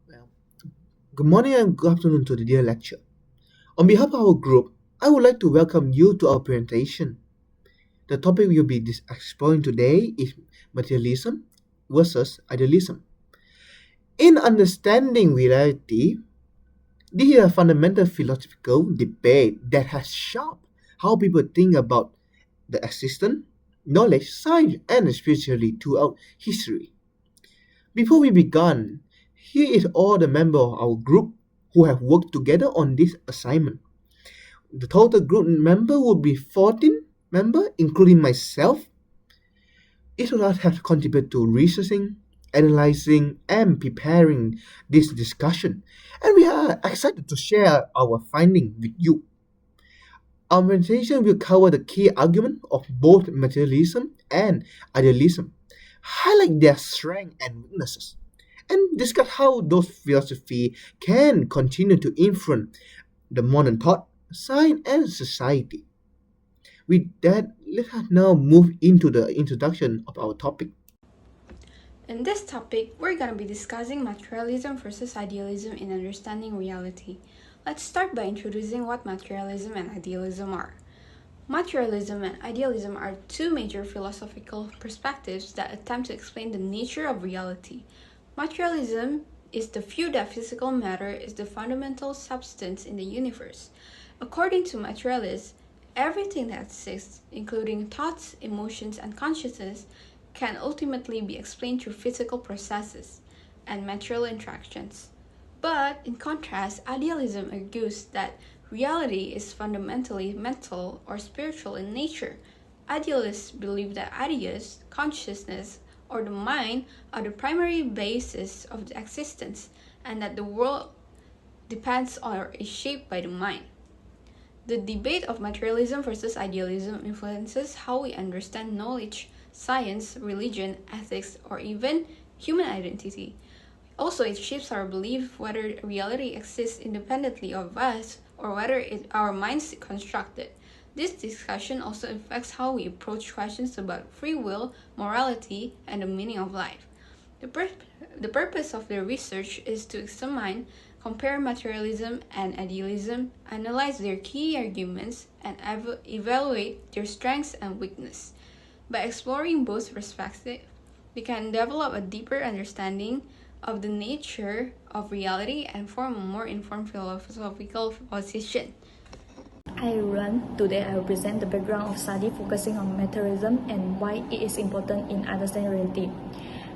Well, good morning and good afternoon to the dear lecture. On behalf of our group, I would like to welcome you to our presentation. The topic we'll be exploring today is materialism versus idealism. In understanding reality, this is a fundamental philosophical debate that has shaped how people think about the existence, knowledge, science, and spirituality throughout history. Before we begin, here is all the members of our group who have worked together on this assignment. The total group member would be 14 members, including myself. Each of us have contributed to researching, analyzing, and preparing this discussion, and we are excited to share our findings with you. Our presentation will cover the key arguments of both materialism and idealism, highlight their strengths and weaknesses, and discuss how those philosophies can continue to influence the modern thought, science, and society. With that, let us now move into the introduction of our topic. In this topic, we're going to be discussing materialism versus idealism in understanding reality. Let's start by introducing what materialism and idealism are. Materialism and idealism are two major philosophical perspectives that attempt to explain the nature of reality. Materialism is the view that physical matter is the fundamental substance in the universe. According to materialists, everything that exists, including thoughts, emotions, and consciousness, can ultimately be explained through physical processes and material interactions. But, in contrast, idealism argues that reality is fundamentally mental or spiritual in nature. Idealists believe that ideas, consciousness, or the mind are the primary basis of the existence, and that the world depends on or is shaped by the mind. The debate of materialism versus idealism influences how we understand knowledge, science, religion, ethics, or even human identity. Also, it shapes our belief whether reality exists independently of us or whether our minds construct it. This discussion also affects how we approach questions about free will, morality, and the meaning of life. The purpose of the research is to examine, compare materialism and idealism, analyze their key arguments, and evaluate their strengths and weaknesses. By exploring both perspectives, we can develop a deeper understanding of the nature of reality and form a more informed philosophical position. Hi everyone, today I will present the background of study focusing on materialism and why it is important in understanding reality.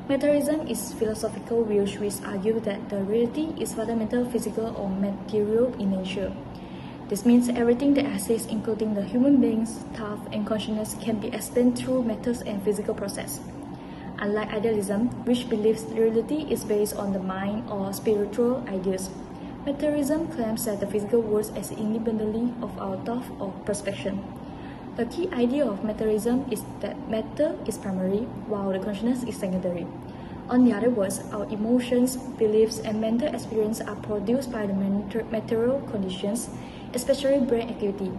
Materialism is philosophical views which argue that the reality is fundamental physical or material in nature. This means everything that exists, including the human beings, thought, and consciousness, can be explained through matters and physical process. Unlike idealism, which believes reality is based on the mind or spiritual ideas, materialism claims that the physical world exists independently of our thought or perception. The key idea of materialism is that matter is primary, while the consciousness is secondary. On the other words, our emotions, beliefs, and mental experience are produced by the material conditions, especially brain activity.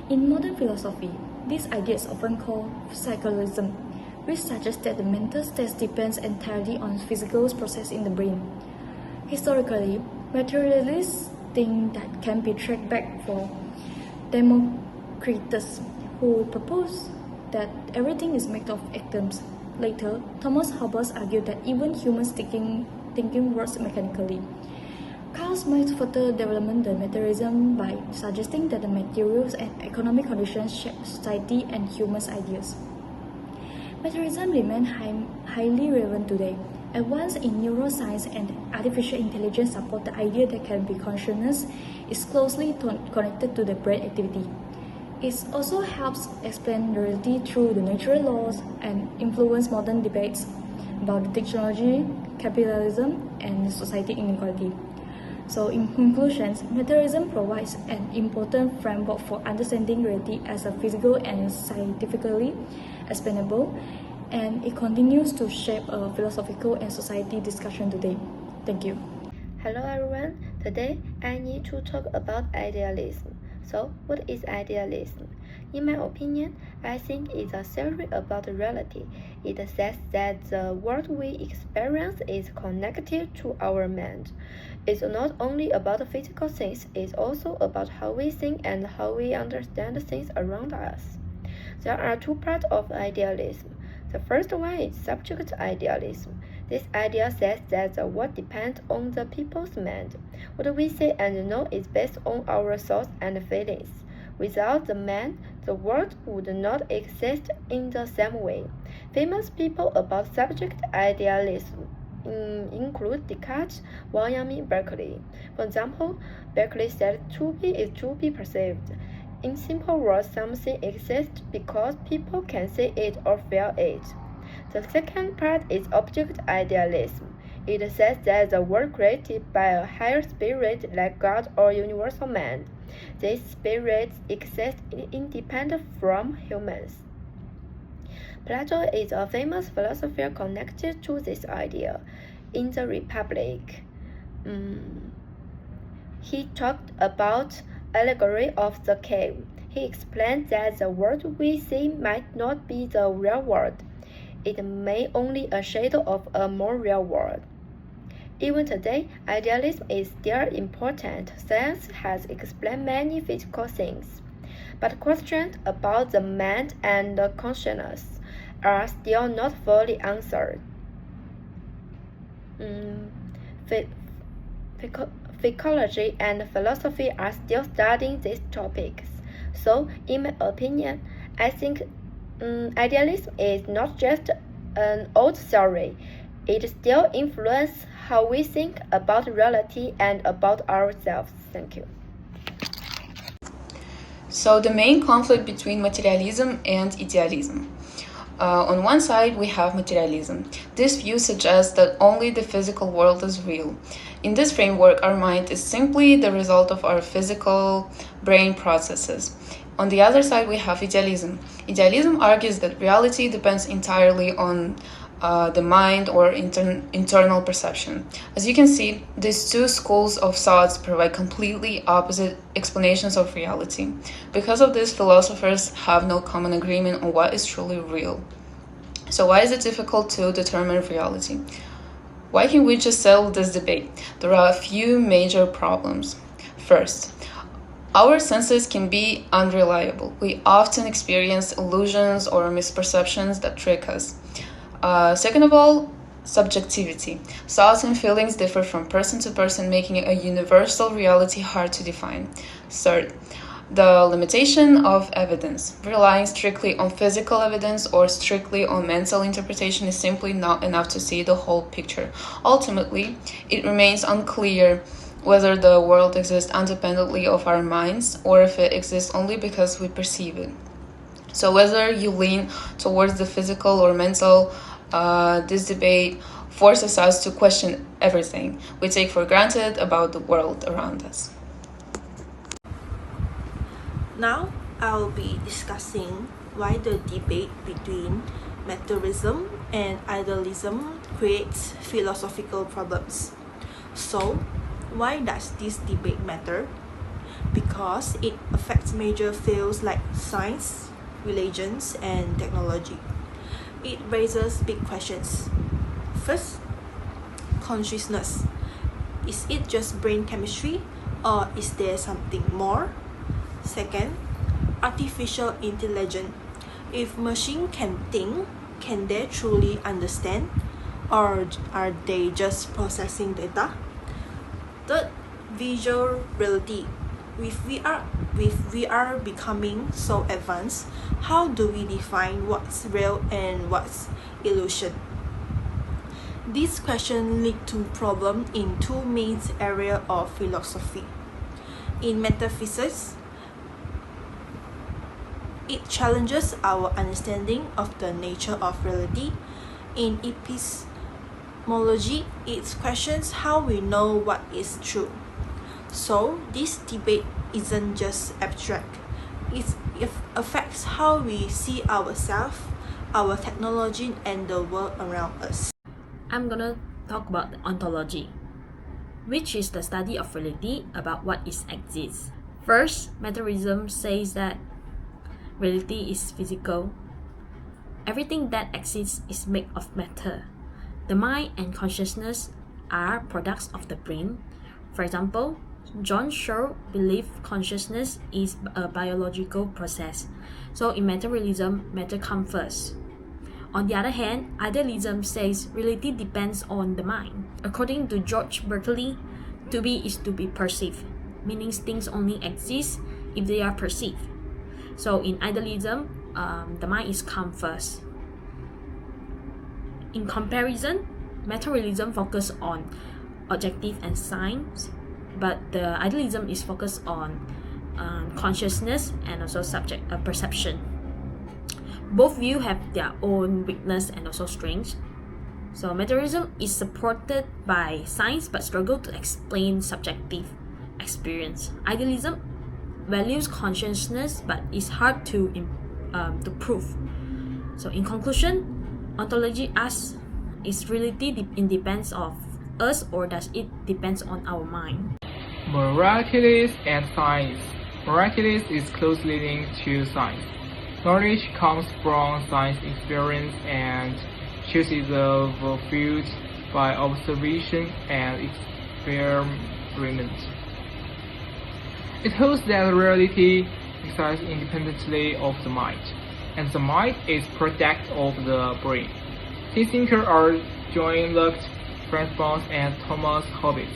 In modern philosophy, this idea is often called psychologism, which suggests that the mental state depends entirely on physical processes in the brain. Historically, materialists think that can be tracked back for Democritus, who proposed that everything is made of atoms. Later, Thomas Hobbes argued that even humans thinking works mechanically. Karl Marx further developed the materialism by suggesting that the materials and economic conditions shape society and humans' ideas. Materialism remains highly relevant today. Advances in neuroscience and artificial intelligence support the idea that consciousness is closely connected to the brain activity. It also helps explain reality through the natural laws and influence modern debates about the technology, capitalism, and society inequality. So in conclusion, materialism provides an important framework for understanding reality as a physical and scientifically explainable, and it continues to shape a philosophical and society discussion today. Thank you. Hello everyone, today I need to talk about idealism. So, what is idealism? In my opinion, I think it's a theory about reality. It says that the world we experience is connected to our mind. It's not only about physical things, it's also about how we think and how we understand things around us. There are two parts of idealism. The first one is subject idealism. This idea says that the world depends on the people's mind. What we see and know is based on our thoughts and feelings. Without the man, the world would not exist in the same way. Famous people about subject idealism include Descartes, William Berkeley. For example, Berkeley said to be is to be perceived. In simple words, something exists because people can see it or feel it. The second part is object idealism. It says that the world created by a higher spirit like God or universal mind. These spirits exist independent from humans. Plato is a famous philosopher connected to this idea. In the Republic, he talked about allegory of the cave. He explained that the world we see might not be the real world. It may only a shadow of a more real world. Even today, idealism is still important. Science has explained many physical things, but questions about the mind and the consciousness are still not fully answered. Psychology and philosophy are still studying these topics. So, in my opinion, I think idealism is not just an old theory. It still influences how we think about reality and about ourselves. Thank you. So the main conflict between materialism and idealism. On one side, we have materialism. This view suggests that only the physical world is real. In this framework, our mind is simply the result of our physical brain processes. On the other side, we have idealism. Idealism argues that reality depends entirely on the mind or internal perception. As you can see, these two schools of thoughts provide completely opposite explanations of reality. Because of this, philosophers have no common agreement on what is truly real. So why is it difficult to determine reality? Why can't we just settle this debate? There are a few major problems. First, our senses can be unreliable. We often experience illusions or misperceptions that trick us. Second of all, subjectivity. Thoughts and feelings differ from person to person, making a universal reality hard to define. Third, the limitation of evidence. Relying strictly on physical evidence or strictly on mental interpretation is simply not enough to see the whole picture. Ultimately, it remains unclear whether the world exists independently of our minds or if it exists only because we perceive it. So whether you lean towards the physical or mental, this debate forces us to question everything we take for granted about the world around us. Now, I'll be discussing why the debate between materialism and idealism creates philosophical problems. So, why does this debate matter? Because it affects major fields like science, religions, and technology. It raises big questions. First, consciousness. Is it just brain chemistry, or is there something more? Second, artificial intelligence. If machine can think, can they truly understand, or are they just processing data? Third, visual reality. With VR becoming so advanced, how do we define what's real and what's illusion? These questions lead to problems in two main areas of philosophy. In metaphysics, it challenges our understanding of the nature of reality. In epistemology, it questions how we know what is true. So, this debate isn't just abstract. It affects how we see ourselves, our technology, and the world around us. I'm gonna talk about the ontology, which is the study of reality about what is exists. First, materialism says that reality is physical. Everything that exists is made of matter. The mind and consciousness are products of the brain. For example, John Searle believed consciousness is a biological process. So in materialism, matter comes first. On the other hand, idealism says reality depends on the mind. According to George Berkeley, to be is to be perceived, meaning things only exist if they are perceived. So in idealism, the mind is come first. In comparison, materialism focuses on objective and science, but the idealism is focused on consciousness and also subject perception. Both views have their own weakness and also strengths. So materialism is supported by science but struggle to explain subjective experience. Idealism values consciousness but is hard to prove. So in conclusion, ontology asks, is reality independent of us or does it depend on our mind? Morality and science. Morality is closely linked to science. Knowledge comes from science experience and chooses the field by observation and experiment. It holds that reality exists independently of the mind, and the mind is product of the brain. These thinkers are John Locke, Franz Boas, and Thomas Hobbes.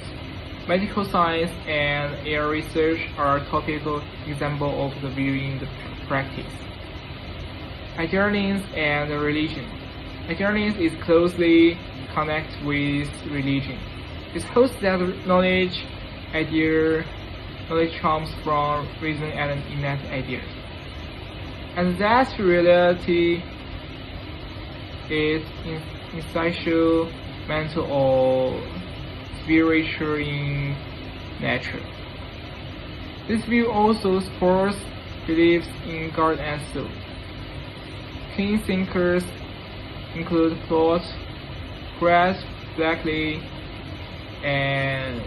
Medical science and air research are topical examples of the view in the practice. Idealism and religion. Idealism is closely connected with religion. It holds that knowledge comes from reason and innate ideas, and that reality is essential, mental or spiritual in nature. This view also supports beliefs in God and soul. Key thinkers include Plato, Berkeley, and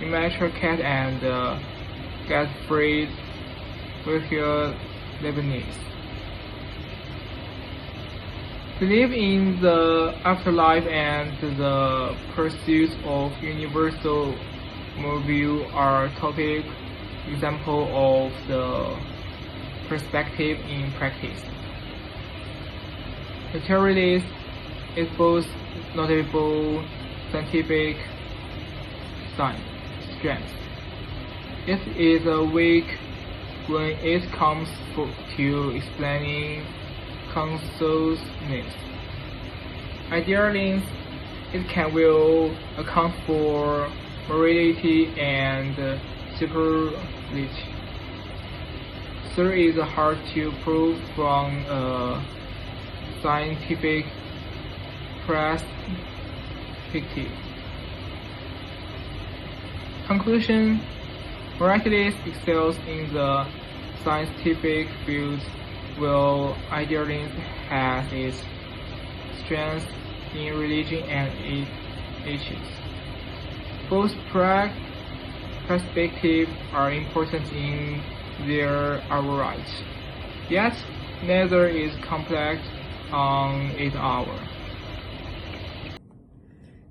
Immanuel Kant and Gottfried Wilhelm Leibniz. Belief in the afterlife and the pursuit of universal worldview are topic example of the perspective in practice. Materialism is both notable scientific strength. It is weak when it comes to explaining consciousness. Idealism, it can well account for morality and superiority. Third is hard to prove from a scientific perspective. Conclusion: morality excels in the scientific field, while idealism has its strengths in religion and ethics. Both perspectives are important in their own right, yet neither is complete on its own.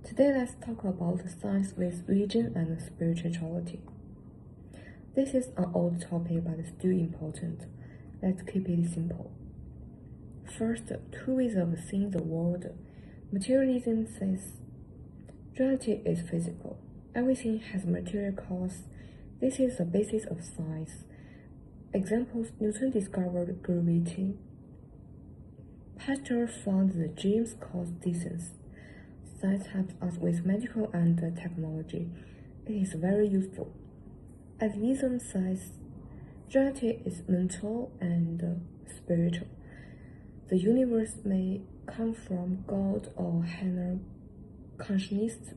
Today let's talk about science with religion and spirituality. This is an old topic but still important. Let's keep it simple. First, two ways of seeing the world. Materialism says reality is physical. Everything has material cause. This is the basis of science. Examples: Newton discovered gravity. Pasteur found the James cause distance. Science helps us with medical and technology. It is very useful. Idealism says reality is mental and spiritual. The universe may come from God or higher consciousness.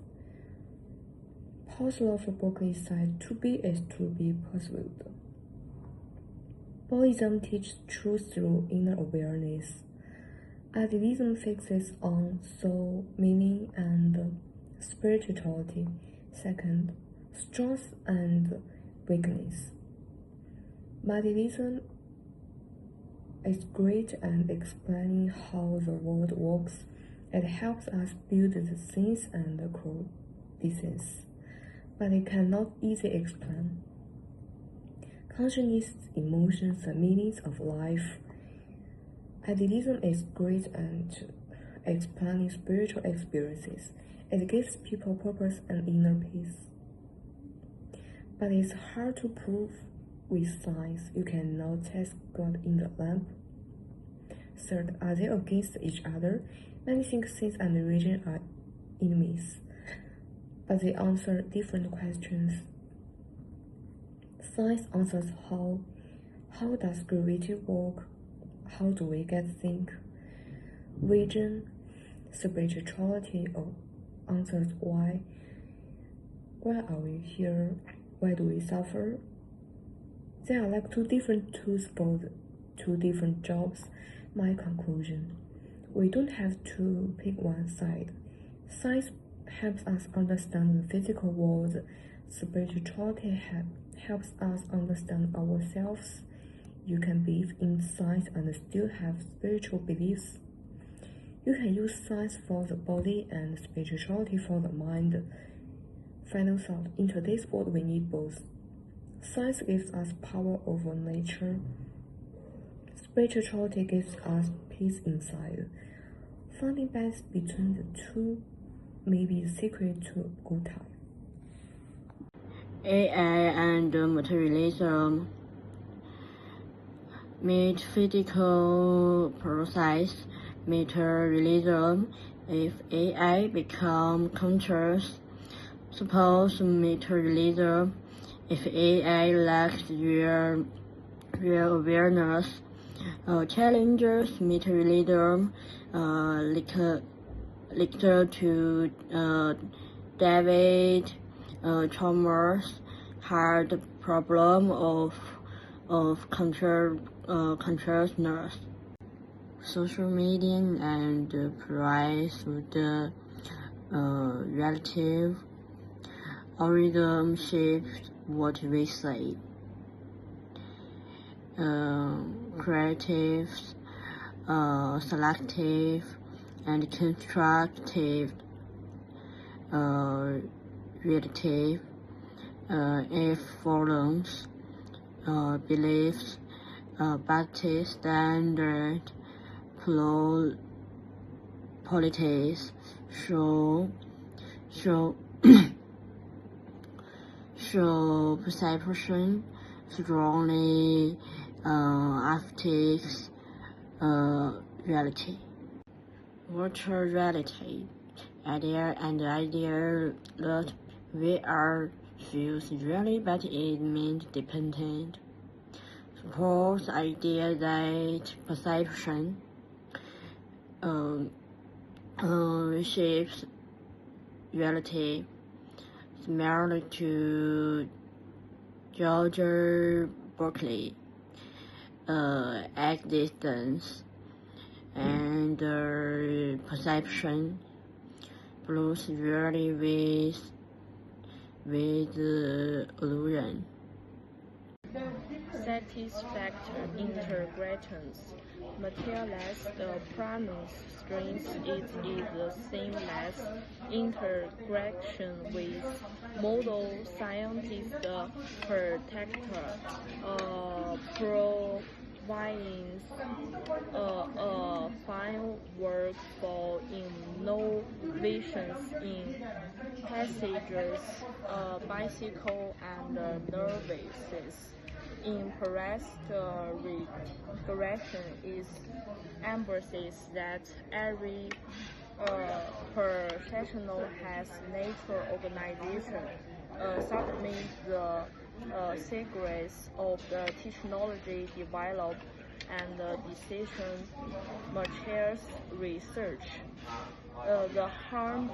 Paul's law for Berkeley said to be is to be pursued. Buddhism teaches truth through inner awareness. Idealism focuses on soul, meaning, and spirituality. Second, strength and weakness. Materialism It's great at explaining how the world works. It helps us build the things and the coordinates, but it cannot easily explain consciousness, emotions, the meanings of life. Idealism is great at explaining spiritual experiences. It gives people purpose and inner peace. But it's hard to prove with science. You cannot test God in the lamp. Third, are they against each other? Many think science and religion are enemies, but they answer different questions. Science answers how. How does gravity work? How do we get think? Religion, spirituality answers why. Why are we here? Why do we suffer? They are like two different tools for two different jobs. My conclusion: we don't have to pick one side. Science helps us understand the physical world. Spirituality helps us understand ourselves. You can believe in science and still have spiritual beliefs. You can use science for the body and spirituality for the mind. Final thought: in today's world, we need both. Science gives us power over nature. Spirituality gives us peace inside. Finding balance between the two may be the secret to a good time. AI and materialism. Metaphysical process. Materialism. If AI become conscious, suppose materialism. If AI lacks real awareness, challenges materialism, lecture to David Chalmers hard problem of consciousness. Social media and price the relative algorithm shapes what we say. Creative, selective, and constructive relative if follows beliefs, baptist standard politics show perception strongly affects reality. Virtual reality, idea that we are feels really, but it means dependent. Suppose idea that perception shapes reality, similar to George Berkeley existence and perception plus really with illusion. Satisfactory integrations. Materialize the primary strength it is the seamless integration with model scientist protector providing a framework for innovations in passages, bicycle and nervous. In Perez, regression is emphasizes that every professional has nature organization. Submit the secrets of the technology developed and decision materials research. The hand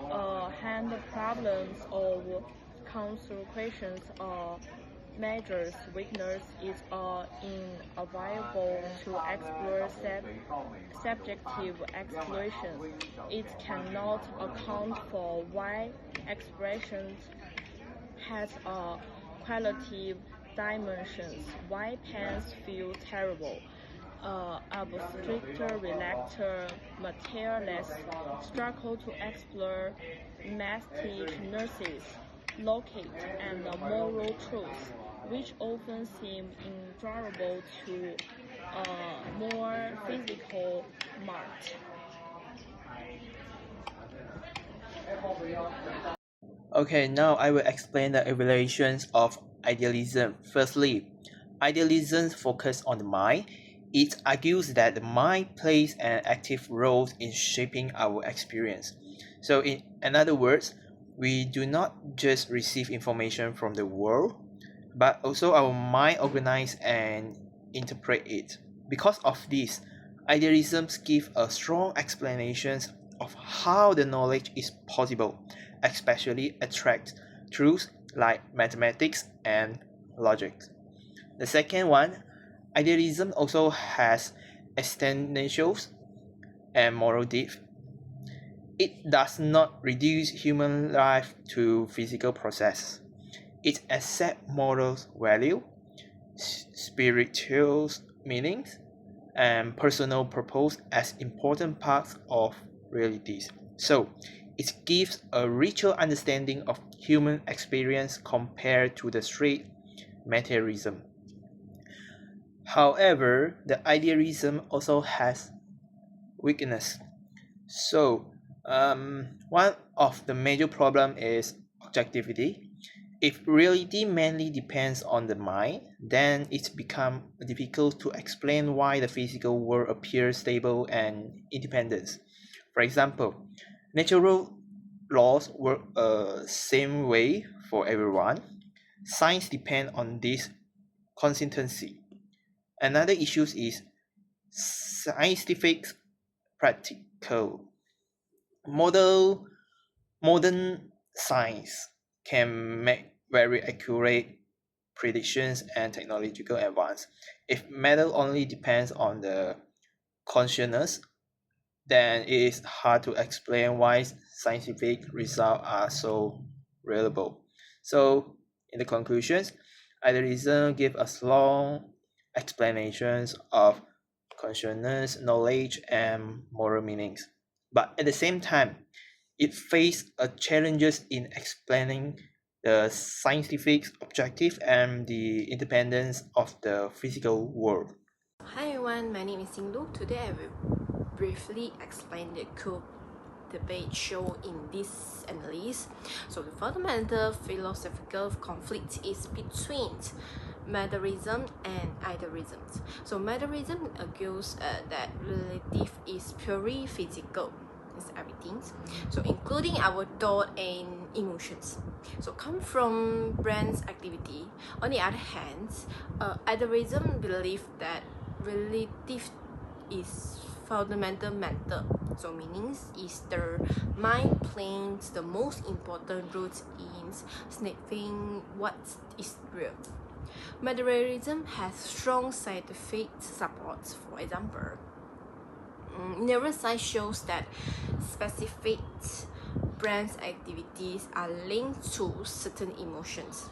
problems of consequences or measures weakness is inavailable to explore subjective exploration. It cannot account for why expressions has a qualitative dimensions, why parents feel terrible. abstracter, relaxer, materialists struggle to explore mystic nurses, logic, and moral truths, which often seem intolerable to more physical mark. Okay, now I will explain the evaluations of idealism. Firstly, idealism focuses on the mind. It argues that the mind plays an active role in shaping our experience. So, in other words, we do not just receive information from the world, but also our mind organize and interpret it. Because of this, idealisms give a strong explanations of how the knowledge is possible, especially abstract truths like mathematics and logic. The second one, idealism also has existentials and moral depth. It does not reduce human life to physical process. It accepts moral value, spiritual meanings, and personal purpose as important parts of realities. So, it gives a richer understanding of human experience compared to the straight materialism. However, the idealism also has weakness. So, one of the major problem is objectivity. If reality mainly depends on the mind, then it becomes difficult to explain why the physical world appears stable and independent. For example, natural laws work same way for everyone. Science depends on this consistency. Another issue is scientific practical. Model Modern science can make very accurate predictions and technological advance. If matter only depends on the consciousness, then it is hard to explain why scientific results are so reliable. So, in the conclusions, idealism gives us long explanations of consciousness, knowledge, and moral meanings. But at the same time, it faced challenges in explaining the scientific objective and the independence of the physical world. Hi everyone, my name is Singlu. Today I will briefly explain the core debate shown in this analysis. So the fundamental philosophical conflict is between materialism and idealism. So materialism argues that reality is purely physical. It's everything, so including our thought and emotions, so come from brain's activity. On the other hand, idealism believes that reality is fundamental mental, so meaning is the mind plays the most important role in sniffing what is real. Materialism has strong scientific support. For example, neuroscience shows that specific brain activities are linked to certain emotions.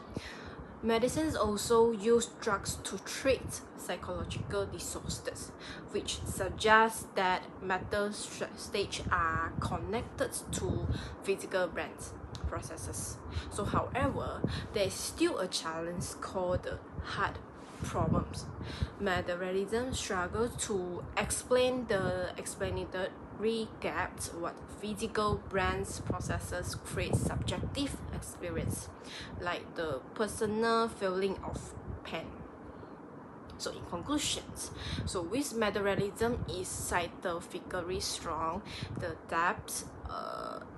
Medicines also use drugs to treat psychological disorders, which suggests that mental states are connected to physical brain processes. So, however, there is still a challenge called the heart problems. Materialism struggles to explain the explanatory gaps what physical brain processes create subjective experience, like the personal feeling of pain. So in conclusions, so with materialism is scientifically strong, the depth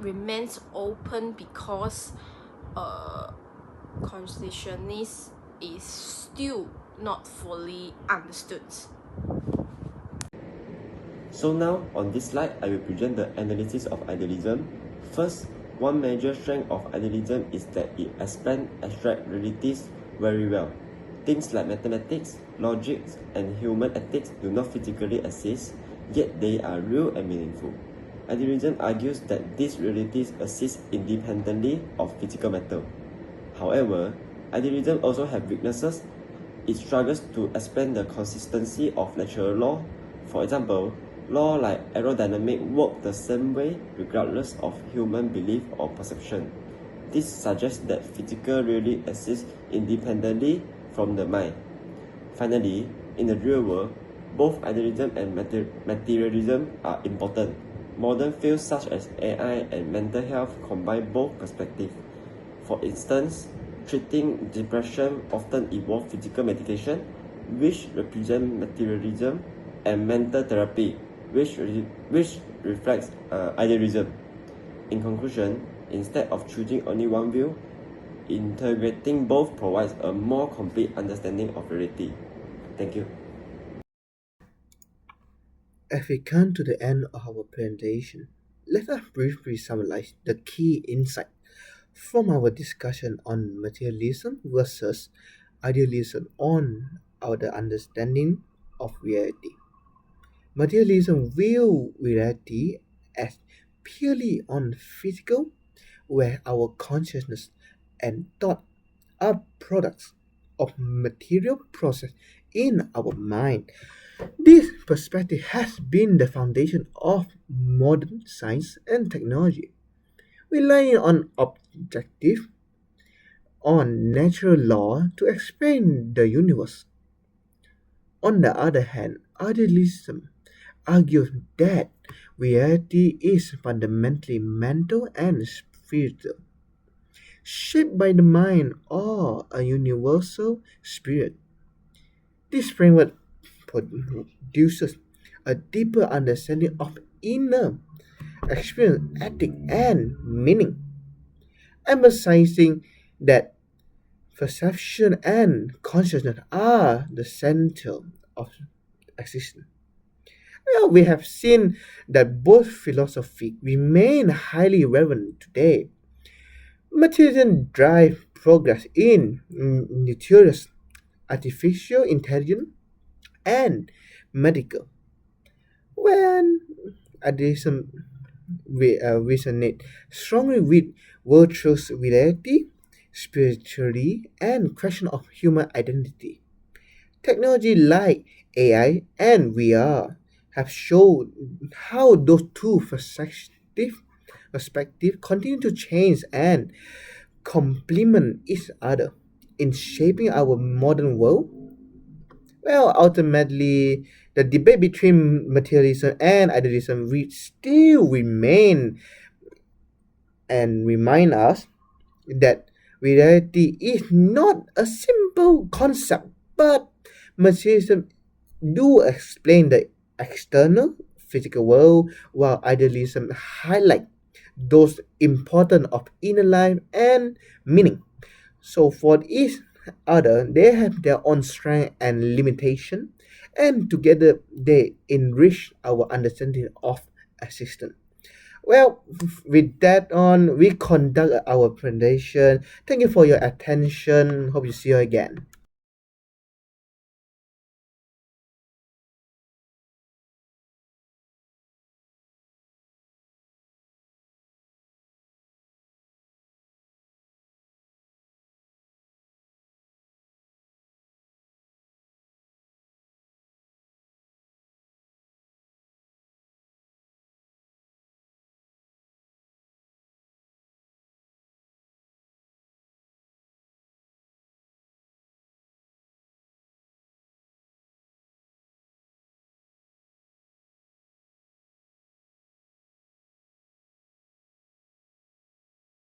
remains open because consciousness is still not fully understood. So now, on this slide, I will present the analysis of idealism. First, one major strength of idealism is that it explains abstract realities very well. Things like mathematics, logic, and human ethics do not physically exist, yet they are real and meaningful. Idealism argues that these realities exist independently of physical matter. However, idealism also has weaknesses. it struggles to explain the consistency of natural law. For example, law like aerodynamics work the same way regardless of human belief or perception. This suggests that physical really exists independently from the mind. Finally, in the real world, both idealism and materialism are important. Modern fields such as AI and mental health combine both perspectives. For instance, treating depression often involves physical medication, which represent materialism, and mental therapy, which reflects idealism. In conclusion, instead of choosing only one view, integrating both provides a more complete understanding of reality. Thank you. As we come to the end of our presentation, let us briefly summarize the key insight from our discussion on materialism versus idealism on our understanding of reality. Materialism views reality as purely on physical, where our consciousness and thought are products of material process in our mind. This perspective has been the foundation of modern science and technology, relying on objective, on natural law to explain the universe. On the other hand, idealism argues that reality is fundamentally mental and spiritual, shaped by the mind or a universal spirit. This framework produces a deeper understanding of inner experience, ethic, and meaning, emphasizing that perception and consciousness are the center of existence. Well, we have seen that both philosophies remain highly relevant today. Materialism drives progress in nutritious artificial intelligence and medical. When idealism resonate strongly with virtual reality, spirituality, and question of human identity. Technology like AI and VR have shown how those two perspectives continue to change and complement each other in shaping our modern world. Well, ultimately, the debate between materialism and idealism still remain and remind us that reality is not a simple concept, but materialism do explain the external physical world, while idealism highlight those important of inner life and meaning. So for each other, they have their own strength and limitation, and together they enrich our understanding of existence. Well, with that on, we conduct our presentation. Thank you for your attention. Hope you see you again.